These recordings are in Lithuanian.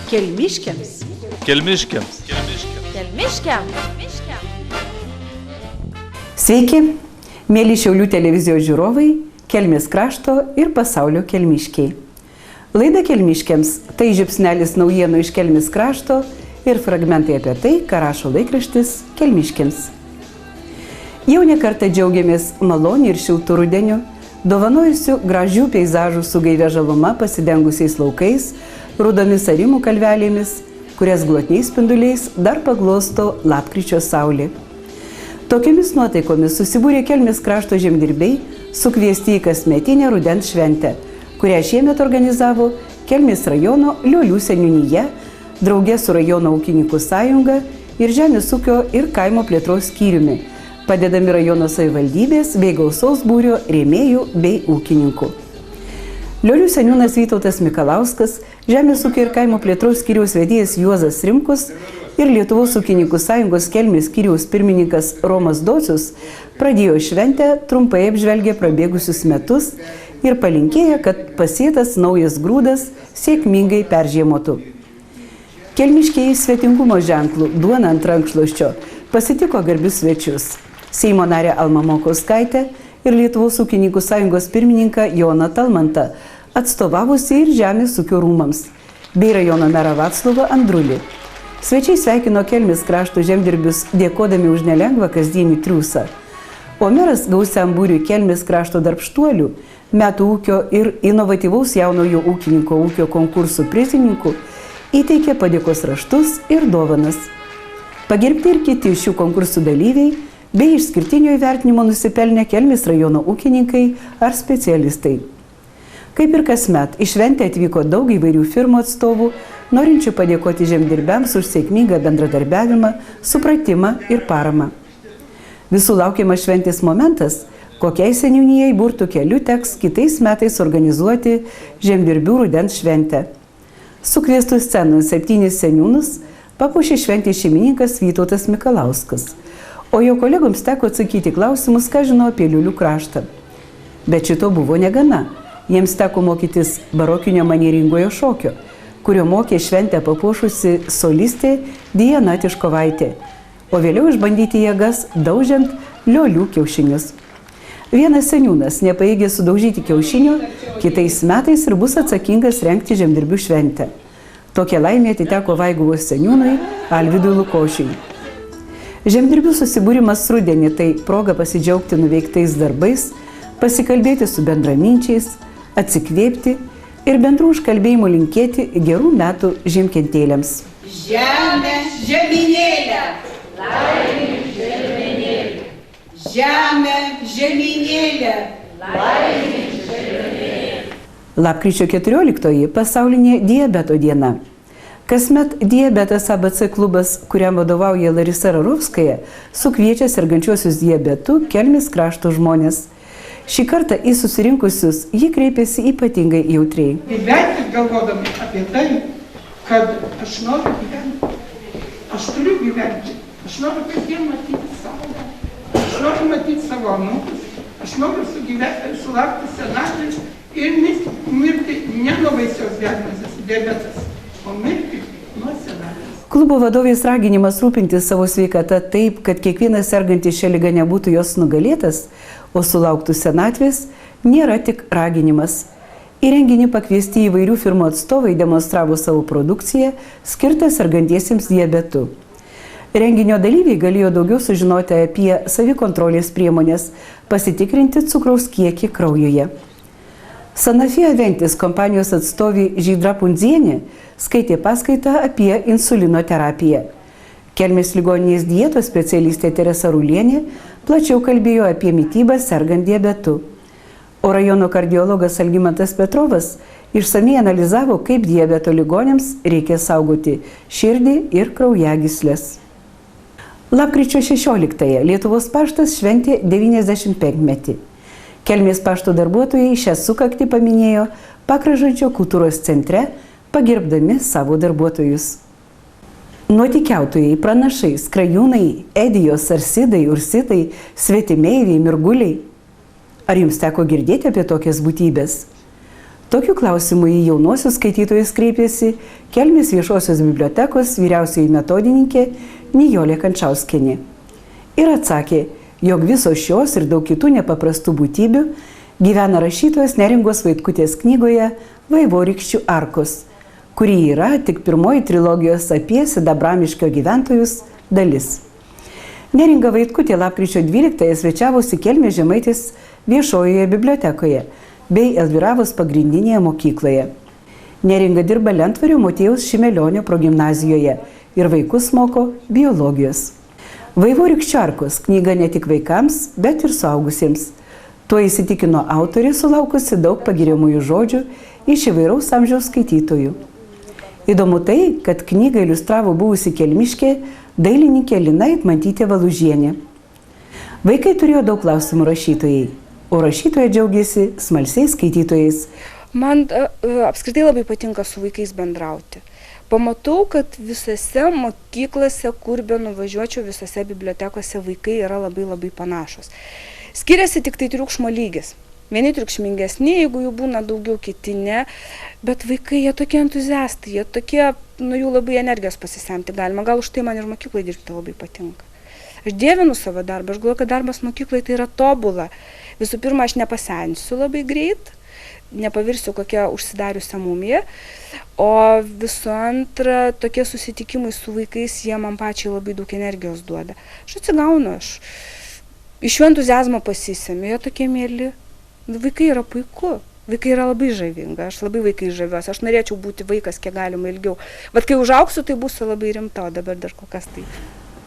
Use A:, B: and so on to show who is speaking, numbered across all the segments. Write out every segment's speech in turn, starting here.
A: Kelmiškiams.
B: Kelmiškiams.
C: Sveiki, mėly Šiaulių televizijos žiūrovai, Kelmės krašto ir pasaulio kelmiškiai. Laida Kelmiškiams – tai žiupsnelis naujienų iš Kelmės krašto ir fragmentai apie tai, ką rašo laikraštis Kelmiškiams. Jau ne kartą džiaugiamės maloniu ir šiltu rudeniu, dovanojusiu gražių peizažų su gaivia žaluma pasidengusiais laukais, rudomis arimų kalvelėmis, kurias glotniais spinduliais dar paglosto lapkričio saulė. Tokiamis nuotaikomis susibūrė Kelmės krašto žemdirbiai, sukviesti į kasmetinę rudens šventę, kurią šiemet organizavo Kelmės rajono Liolių seniūnija, drauge su rajono ūkininkų sąjunga ir Žemės ūkio ir kaimo plėtros skyriumi, padedami rajono savivaldybės bei gausaus būrio rėmėjų bei ūkininkų. Liolių seniūnas Vytautas Mikalauskas, Žemės ūkio ir kaimo plėtros skyriaus vedėjas Juozas Rimkus ir Lietuvos ūkininkų sąjungos Kelmės skyriaus pirmininkas Romas Docius pradėjo šventę, trumpai apžvelgė prabėgusius metus ir palinkėjo, kad pasėtas naujas grūdas sėkmingai peržiemotų. Kelmiškiai svetingumo ženklų duona ant rankšluosčio pasitiko garbius svečius – Seimo narę Almą Mokauskaitę ir Lietuvos ūkininkų sąjungos pirmininką Joną Talmantą, atstovavusi ir Žemės ūkio rūmams, bei rajono merą Vaclovą Andrulį. Svečiai sveikino Kelmės krašto žemdirbius, dėkodami už nelengvą kasdienį triūsą. O meras gausiam būriui Kelmės krašto darbštuolių, metų ūkio ir inovatyvaus jaunojo ūkininko ūkio konkursų prizininkų įteikė padėkos raštus ir dovanas. Pagerbti ir kiti šių konkursų dalyviai, bei išskirtinio įvertinimo nusipelnė Kelmės rajono ūkininkai ar specialistai. Kaip ir kasmet, į šventę atvyko daug įvairių firmų atstovų, norinčių padėkoti žemdirbiams už sėkmingą bendradarbiavimą, supratimą ir paramą. Visų laukiamas šventės momentas, kokiai seniūnijai burtų keliu teks kitais metais organizuoti žemdirbių rudens šventę. Sukviestų sceną 7 seniūnus papuošė šventės šeimininkas Vytautas Mikalauskas, o jo kolegoms teko atsakyti klausimus, ką žino apie Liolių kraštą. Bet šito buvo negana. Jiems teko mokytis barokinio manieringojo šokio, kurio mokė šventę papuošusi solistė Diana Tiškovaitė, o vėliau išbandyti jėgas daužiant liolių kiaušinius. Vienas seniūnas nepajėgė sudaužyti kiaušinio, kitais metais ir bus atsakingas rengti žemdirbių šventę. Tokia laimė atiteko Vaiguvos seniūnui Alvydui Lukošiui. Žemdirbių susibūrimas rudenį tai proga pasidžiaugti nuveiktais darbais, pasikalbėti su bendraminčiais, atsikvėpti ir bendrų užkalbėjimų linkėti gerų metų žemkentėliams.
D: Žemė, žemynėlė, laimė žemynėlė. Žemė, žemynėlė, laimė žemynėlė.
C: Lapkričio 14 pasaulinė diabeto diena. Kasmet Diabetas ABC klubas, kuriam vadovauja Larisa Rarovskaja, sukviečia sergančiuosius diabetu Kelmės krašto žmonės. Šį kartą į susirinkusius ji kreipėsi ypatingai jautriai.
D: Gyventi galvodami apie tai, kad aš noriu gyventi, aš turiu gyventi, aš noriu kasdien matyti saulę, aš noriu matyti savo anūkus, aš noriu sulaukti senatvės ir mirti ne nuo baisios diagnozės diabetas, o mirti nuo senatvės.
C: Klubo vadovės raginimas rūpintis savo sveikatą taip, kad kiekvienas sergantis šią ligą nebūtų jos nugalėtas, o sulauktų senatvės, nėra tik raginimas. Į renginį pakviesti įvairių firmų atstovai demonstravo savo produkciją, skirtą sergantiesiems diabetu. Renginio dalyviai galėjo daugiau sužinoti apie savikontrolės priemonės, pasitikrinti cukraus kiekį kraujuje. Sanofi Aventis kompanijos atstovė Žydra Pundzienė skaitė paskaitą apie insulino terapiją. Kelmės ligoninės dietos specialistė Teresa Rulienė plačiau kalbėjo apie mitybą sergant diabetu. O rajono kardiologas Algimantas Petrovas išsamiai analizavo, kaip diabeto ligoniams reikia saugoti širdį ir kraujagyslės. Lapkričio 16 Lietuvos paštas šventė 95-metį. Kelmės pašto darbuotojai šią sukaktį paminėjo Pakražaičio kultūros centre, pagerbdami savo darbuotojus. Nuotykiautojai, pranašai, skrajūnai, edijos, arsidai, ursitai, svetimeiviai, mirguliai. Ar jums teko girdėti apie tokias būtybės? Tokiu klausimu į jaunuosius skaitytojus kreipėsi Kelmės viešosios bibliotekos vyriausioji metodininkė Nijolė Kančauskienė. Ir atsakė, jog visos šios ir daug kitų nepaprastų būtybių gyvena rašytojos Neringos Vaitkutės knygoje Vaivorykščių arkos, kuri yra tik pirmoji trilogijos apie Sidabramiškio gyventojus dalis. Neringa Vaitkutė lapkričio 12 svečiavosi Kelmės Žemaitės viešojoje bibliotekoje bei Elviravos pagrindinėje mokykloje. Neringa dirba Lentvario Motiejaus Šimelionio progimnazijoje ir vaikus moko biologijos. Vaivorykščių arkos knyga ne tik vaikams, bet ir suaugusiems. Tuo įsitikino autorė, sulaukusi daug pagiriamųjų žodžių iš įvairaus amžiaus skaitytojų. Įdomu tai, kad knygą iliustravo buvusi kelmiškė dailininkė Lina Eitmantytė Valužienė. Vaikai turėjo daug klausimų rašytojai, o rašytoja džiaugiasi smalsiais skaitytojais.
A: Man apskritai labai patinka su vaikais bendrauti. Pamatau, kad visose mokyklose, kur be nuvažiuočiau, visose bibliotekose vaikai yra labai panašus. Skiriasi tik tai triukšmo lygis. Vieni triukšmingesni, jeigu jų būna daugiau, kiti ne. Bet vaikai, jie tokie entuziastai, jie tokie, jų labai energijos pasisemti galima. Gal už tai man ir mokykloje dirbti labai patinka. Aš dievinu savo darbą, aš galvoju, kad darbas mokykloje tai yra tobula. Visų pirma, aš nepasensiu labai greit, nepavirsiu kokią užsidariusią mumiją. O visų antra, tokie susitikimai su vaikais, jie man pačiai labai daug energijos duoda. Aš atsigaunu, iš jų entuziazmo pasisemiu, jie tokie mėly. Vaikai yra puiku, vaikai yra labai žavinga, aš labai vaikai žaviuosi, aš norėčiau būti vaikas kiek galima ilgiau. Bet kai užaugsiu, tai būsiu labai rimta, o dabar dar kokias tai.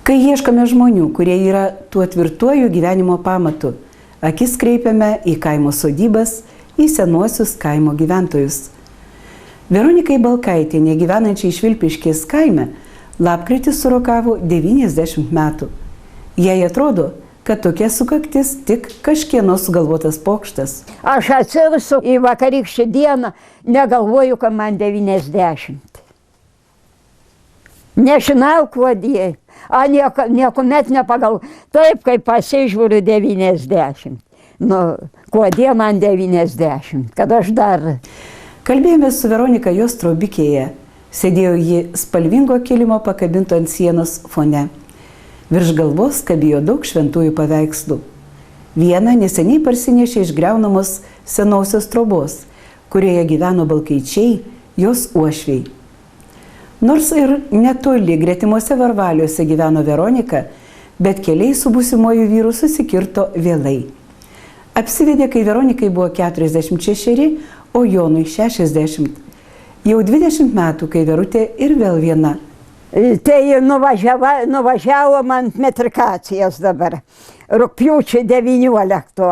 C: Kai ieškame žmonių, kurie yra tuo tvirtuoju gyvenimo pamatu, akis kreipiame į kaimo sodybas, į senuosius kaimo gyventojus. Veronikai Balkaitienė, gyvenančiai Švilpiškės kaime, lapkritį surokavo 90 metų. Jai atrodo, kad tokia sukaktis tik kažkieno sugalvotas pokštas.
B: Aš atsirsiu į vakarykščią dieną, negalvoju, kad man 90. Nežinau, kodėl. Niekuomet nepagalvoju. Taip, kaip pasižiūriu 90. Kodėl man 90? Kad aš dar...
C: Kalbėjome su Veronika jos trobikėje. Sėdėjo ji spalvingo kilimo pakabinto ant sienos fone. Virš galvos kabijo daug šventųjų paveikslų. Vieną neseniai parsinešė iš griaunamos senosios trobos, kurioje gyveno Balkaičiai, jos uošviai. Nors ir netoli gretimuose Varvaliuose gyveno Veronika, bet keliai su būsimuoju vyru susikirto vėlai. Apsivedė, kai Veronikai buvo 46, o Jonui 60. Jau 20 metų, kai Verutė ir vėl viena.
B: Tai nuvažiavo man metrikacijas dabar, rugpjūčio 19.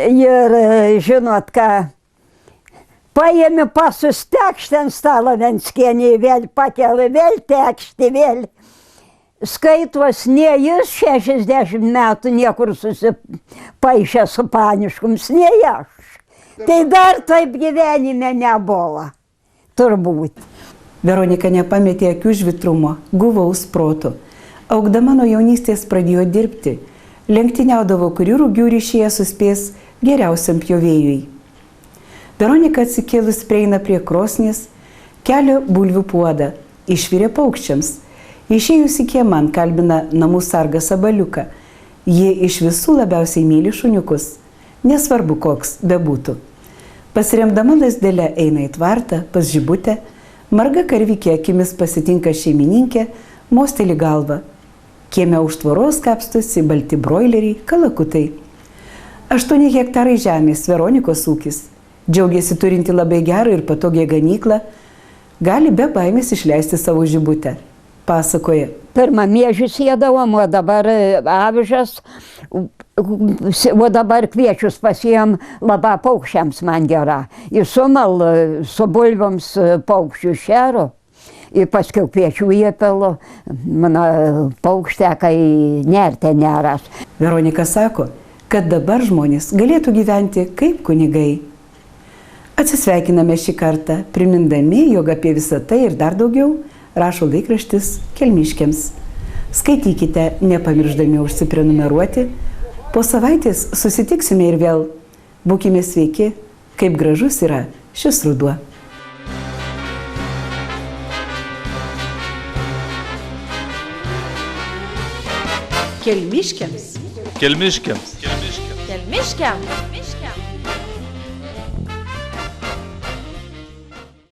B: Ir žinot ką, paėmė pasus tekštį ant stalo Venckienį, vėl pakėlė, vėl tekštį, vėl. Skaitos ne jis 60 metų niekur susipaišė su paniškums, ne aš. Tai dar taip gyvenime nebuvo, turbūt.
C: Veronika nepametė akių žvitrumo, guvaus proto. Augdama nuo jaunystės pradėjo dirbti. Lenktyniaudavo, kurių rugių ryšyje suspės geriausiam pjovėjui. Veronika atsikėlus prieina prie krosnies, kelia bulvių puodą, išvirė paukščiams. Išėjusi kieman kalbina namų sargą Sabaliuką. Jie iš visų labiausiai myli šuniukus, nesvarbu koks bebūtų. Pasiremdama lazdele eina į tvartą pas Žibutę. Marga karvikė akimis pasitinka šeimininkę, mosteli galvą. Kieme už tvoros kapstosi balti broileriai, kalakutai. 8 hektarai žemės Veronikos ūkis. Džiaugiasi turinti labai gerą ir patogią ganyklą. Gali be baimės išleisti savo Žibutę. Pasakoja.
B: Pirmą miežius ėdavom, o dabar avižas, o dabar kviečius pasijom labai paukščiams man gera. Ir sumal su bulviams paukščių šero, ir paskui kviečių įpilu, mano paukštekai nertė neras.
C: Veronika sako, kad dabar žmonės galėtų gyventi kaip kunigai. Atsisveikiname šį kartą, primindami, jog apie visą tai ir dar daugiau rašo laikraštis Kelmiškiams. Skaitykite, nepamirždami užsiprenumeruoti. Po savaitės susitiksime ir vėl. Būkime sveiki, Kaip gražus yra šis ruduo.
E: Kelmiškiams.
F: Kelmiškiams.
E: Kelmiškiams.